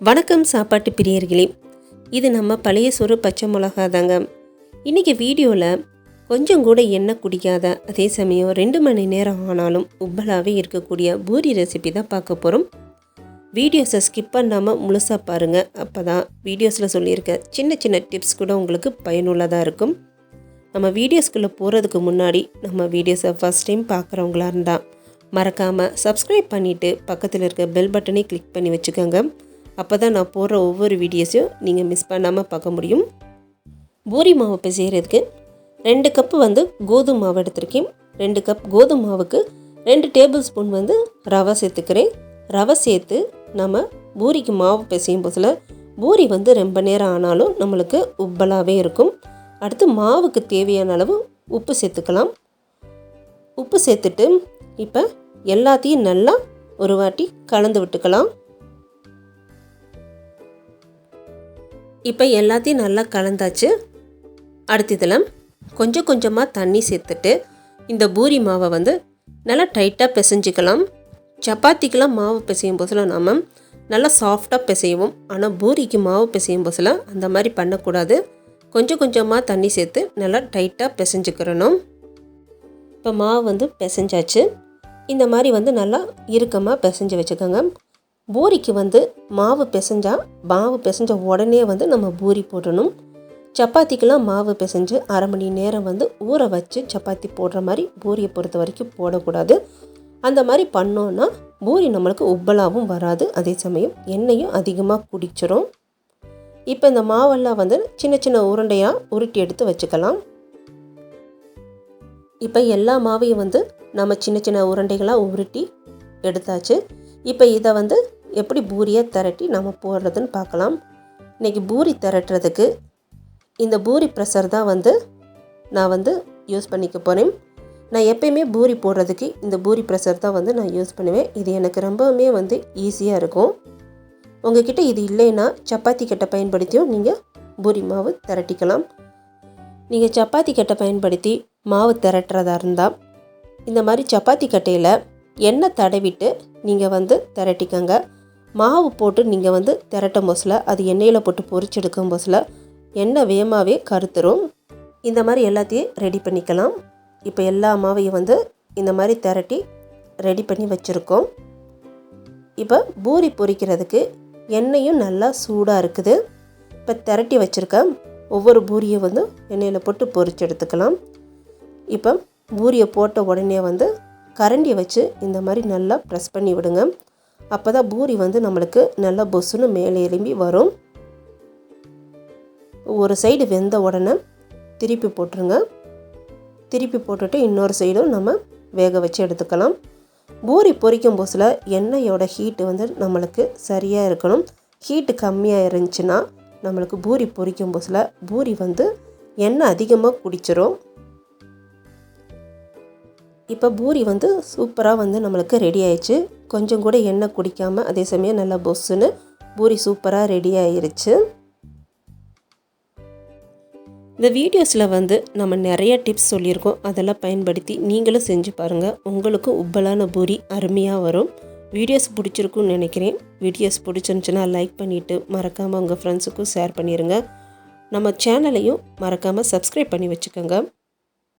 வணக்கம் சாப்பாட்டு பிரியர்களே, இது நம்ம பழைய சோறு பச்சைமொளகா தாங்க. இன்றைக்கி வீடியோவில் கொஞ்சம் கூட எண்ணெய் குடிக்காத, அதே சமயம் 2 மணி நேரம் ஆனாலும் உப்பலாகவே இருக்கக்கூடிய பூரி ரெசிபி தான் பார்க்க போகிறோம். வீடியோஸை ஸ்கிப் பண்ணாமல் முழுசாக பாருங்கள். அப்போ தான் வீடியோஸில் சொல்லியிருக்க சின்ன சின்ன டிப்ஸ் கூட உங்களுக்கு பயனுள்ளதாக இருக்கும். நம்ம வீடியோஸ்குள்ளே போகிறதுக்கு முன்னாடி நம்ம வீடியோஸை ஃபஸ்ட் டைம் பார்க்குறவங்களா இருந்தால் மறக்காமல் சப்ஸ்கிரைப் பண்ணிவிட்டு பக்கத்தில் இருக்க பெல் பட்டனை கிளிக் பண்ணி வச்சுக்கோங்க. அப்போ தான் நான் போடுற ஒவ்வொரு வீடியோஸையும் நீங்கள் மிஸ் பண்ணாமல் பார்க்க முடியும். பூரி மாவு பிசைகிறதுக்கு 2 கப்பு கோதுமை மாவு எடுத்திருக்கேன். 2 கப் கோதுமை மாவுக்கு 2 டேபிள் ஸ்பூன் ரவை சேர்த்துக்கிறேன். ரவை சேர்த்து நம்ம பூரிக்கு மாவு பிசையும் போதில் பூரி ரொம்ப நேரம் ஆனாலும் நம்மளுக்கு உப்பலாகவே இருக்கும். அடுத்து மாவுக்கு தேவையான அளவு உப்பு சேர்த்துக்கலாம். உப்பு சேர்த்துட்டு இப்போ எல்லாத்தையும் நல்லா ஒரு வாட்டி கலந்து விட்டுக்கலாம். இப்போ எல்லாத்தையும் நல்லா கலந்தாச்சு. அடுத்ததில் கொஞ்சம் கொஞ்சமாக தண்ணி சேர்த்துட்டு இந்த பூரி மாவை நல்லா டைட்டாக பிசைஞ்சிக்கலாம். சப்பாத்திக்கெலாம் மாவு பிசையும் போதில் நாம் நல்லா சாஃப்டாக பிசைவோம். ஆனால் பூரிக்கு மாவு பிசையும் போதில் அந்த மாதிரி பண்ணக்கூடாது. கொஞ்சம் கொஞ்சமாக தண்ணி சேர்த்து நல்லா டைட்டாக பிசைஞ்சிக்கிறணும். இப்போ மாவு பிசைஞ்சாச்சு. இந்த மாதிரி நல்லா இறுக்கமாக பிசைஞ்சு வச்சுக்கோங்க. பூரிக்கு மாவு பிசைஞ்ச உடனே நம்ம பூரி போடணும். சப்பாத்திக்கெலாம் மாவு பிசைஞ்சு அரை மணி நேரம் ஊற வச்சு சப்பாத்தி போடுற மாதிரி பூரியை பொறுத்த வரைக்கும் போடக்கூடாது. அந்த மாதிரி பண்ணோன்னா பூரி நம்மளுக்கு உப்பலாகவும் வராது, அதே சமயம் எண்ணெயும் அதிகமாக குடிச்சிரும். இப்போ இந்த மாவெல்லாம் சின்ன சின்ன உருண்டையாக உருட்டி எடுத்து வச்சுக்கலாம். இப்போ எல்லா மாவையும் நம்ம சின்ன சின்ன உருண்டைகளாக உருட்டி எடுத்தாச்சு. இப்போ இதை எப்படி பூரியை திரட்டி நம்ம போடுறதுன்னு பார்க்கலாம். இன்றைக்கி பூரி திரட்டுறதுக்கு இந்த பூரி ப்ரெஷர் தான் நான் யூஸ் பண்ணிக்க போகிறேன். நான் எப்பயுமே பூரி போடுறதுக்கு இந்த பூரி ப்ரெஷர் தான் நான் யூஸ் பண்ணுவேன். இது எனக்கு ரொம்பவுமே ஈஸியாக இருக்கும். உங்ககிட்ட இது இல்லைன்னா சப்பாத்தி கட்டை பயன்படுத்தியும் நீங்கள் பூரி மாவு திரட்டிக்கலாம். நீங்கள் சப்பாத்தி கட்டை பயன்படுத்தி மாவு திரட்டுறதா இருந்தால் இந்த மாதிரி சப்பாத்தி கட்டையில் எண்ணெய் தடவிட்டு நீங்கள் திரட்டிக்கங்க. மாவு போட்டு நீங்கள் திரட்டும் போசில் அது எண்ணெயில் போட்டு பொரிச்செடுக்கும் போசில் எண்ணெய் வேகமாகவே கருத்துரும். இந்த மாதிரி எல்லாத்தையும் ரெடி பண்ணிக்கலாம். இப்போ எல்லா மாவையும் இந்த மாதிரி திரட்டி ரெடி பண்ணி வச்சுருக்கோம். இப்போ பூரி பொரிக்கிறதுக்கு எண்ணெயும் நல்லா சூடாக இருக்குது. இப்போ திரட்டி வச்சுருக்க ஒவ்வொரு பூரியை எண்ணெயில் போட்டு பொரிச்சு எடுத்துக்கலாம். இப்போ பூரியை போட்ட உடனே கரண்டியை வச்சு இந்த மாதிரி நல்லா ப்ரெஸ் பண்ணி விடுங்க. அப்போ தான் பூரி நம்மளுக்கு நல்லா பொசுன்னு மேலே எழும்பி வரும். ஒரு சைடு வெந்த உடனே திருப்பி போட்டுருங்க. திருப்பி போட்டுட்டு இன்னொரு சைடும் நம்ம வேக வச்சு எடுத்துக்கலாம். பூரி பொரிக்கும் போதில் எண்ணெயோட ஹீட்டு நம்மளுக்கு சரியாக இருக்கணும். ஹீட்டு கம்மியாக இருந்துச்சுன்னா நம்மளுக்கு பூரி பொரிக்கும் போதில் பூரி எண்ணெய் அதிகமாக குடிச்சிரும். இப்போ பூரி சூப்பராக நம்மளுக்கு ரெடி ஆயிடுச்சு. கொஞ்சம் கூட எண்ணெய் குடிக்காமல் அதே சமயம் நல்லா பொஸ்ஸுன்னு பூரி சூப்பராக ரெடி ஆயிருச்சு. இந்த வீடியோஸில் நம்ம நிறைய டிப்ஸ் சொல்லியிருக்கோம். அதெல்லாம் பயன்படுத்தி நீங்களும் செஞ்சு பாருங்கள். உங்களுக்கும் உப்பலான பூரி அருமையாக வரும். வீடியோஸ் பிடிச்சிருக்குன்னு நினைக்கிறேன். வீடியோஸ் பிடிச்சிருந்துச்சுன்னா லைக் பண்ணிவிட்டு மறக்காமல் உங்கள் ஃப்ரெண்ட்ஸுக்கும் ஷேர் பண்ணிடுங்க. நம்ம சேனலையும் மறக்காமல் சப்ஸ்கிரைப் பண்ணி வச்சுக்கோங்க.